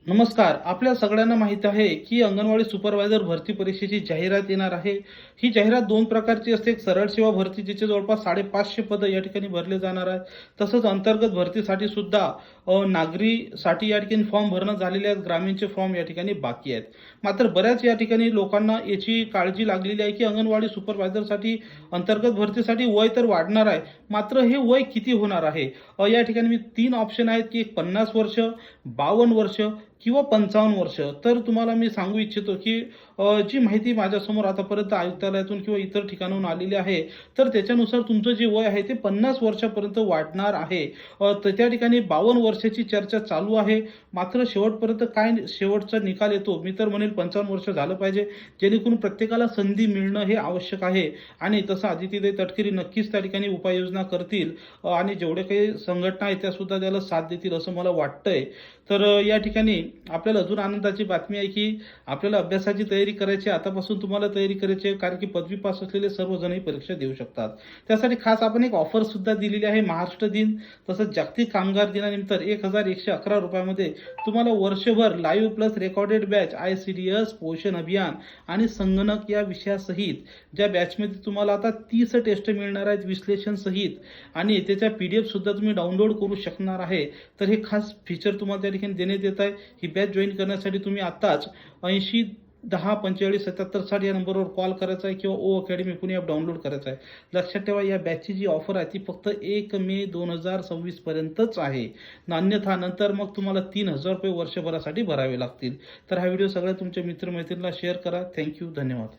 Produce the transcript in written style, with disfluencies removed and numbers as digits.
नमस्कार. आपल्या सगळ्यांना माहीत आहे की अंगणवाडी सुपरवायझर भरती परीक्षेची जाहिरात येणार आहे. ही जाहिरात दोन प्रकारची असते. एक सरळ सेवा भरती जिचे जवळपास 550 पद या ठिकाणी भरले जाणार आहेत. तसंच अंतर्गत भरतीसाठी सुद्धा नागरीसाठी या ठिकाणी फॉर्म भरणं झालेले आहेत. ग्रामीणचे फॉर्म या ठिकाणी बाकी आहेत. मात्र बऱ्याच या ठिकाणी लोकांना याची काळजी लागलेली आहे की अंगणवाडी सुपरवायझरसाठी अंतर्गत भरतीसाठी वय तर वाढणार आहे, मात्र हे वय किती होणार आहे? या ठिकाणी मी 3 ऑप्शन आहेत की 50 वर्ष, 52 वर्ष किंवा 55 वर्ष. तर तुम्हाला मी सांगू इच्छितो की जी माहिती माझ्यासमोर आतापर्यंत आयुक्तालयातून किंवा इतर ठिकाणाहून आलेली आहे, तर त्याच्यानुसार तुमचं जे वय आहे ते 50 वर्षापर्यंत वाढणार आहे. तर त्या ठिकाणी 52 वर्षाची चर्चा चालू आहे. मात्र शेवटपर्यंत काय शेवटचा निकाल येतो, मी तर म्हणेल 55 वर्ष झालं पाहिजे, जेणेकरून प्रत्येकाला संधी मिळणं हे आवश्यक आहे. आणि तसं आदित्यताई तटकरे नक्कीच त्या ठिकाणी उपाययोजना करतील आणि जेवढे काही संघटना आहेत त्या सुद्धा त्याला साथ देतील असं मला वाटतंय. तर या ठिकाणी आपल्याला अजून आनंदाची बातमी आहे की आपल्याला अभ्यासाची तयारी करायची, आतापासून तुम्हाला तयारी करायची आहे, कारण की पदवी पास असलेले सर्वजण ही परीक्षा देऊ शकतात. त्यासाठी खास आपण एक ऑफर सुद्धा दिलेली आहे. महाराष्ट्र दिन तसंच जागतिक कामगार दिनानिमित्त 1111 रुपयामध्ये तुम्हाला वर्षभर live plus recorded batch ICDS, पोषण अभियान आणि संगणक या विषयासहित ज्या बॅचमध्ये तुम्हाला आता 30 टेस्ट मिळणार आहेत विश्लेषण सहित, आणि त्याच्या PDF सुद्धा तुम्ही डाउनलोड करू शकणार आहे. तर हे खास फीचर तुम्हाला त्या ठिकाणी देण्यात येत आहे. ही बॅच जॉईन करण्यासाठी तुम्ही आताच 80 10 45 77 60 या नंबरवर कॉल करायचा आहे किंवा O academy Pune app download करायचा आहे. लक्षात ठेवा, या बॅचची जी ऑफर आहे ती फक्त 1 मे 2026 पर्यंतच आहे. अन्यथा नंतर मग तुम्हाला 3000 रुपये वर्षभरासाठी भरावे लागतील. तर हा व्हिडिओ सगळ्या तुमच्या मित्रमैत्रिणींना शेअर करा. थँक्यू. धन्यवाद.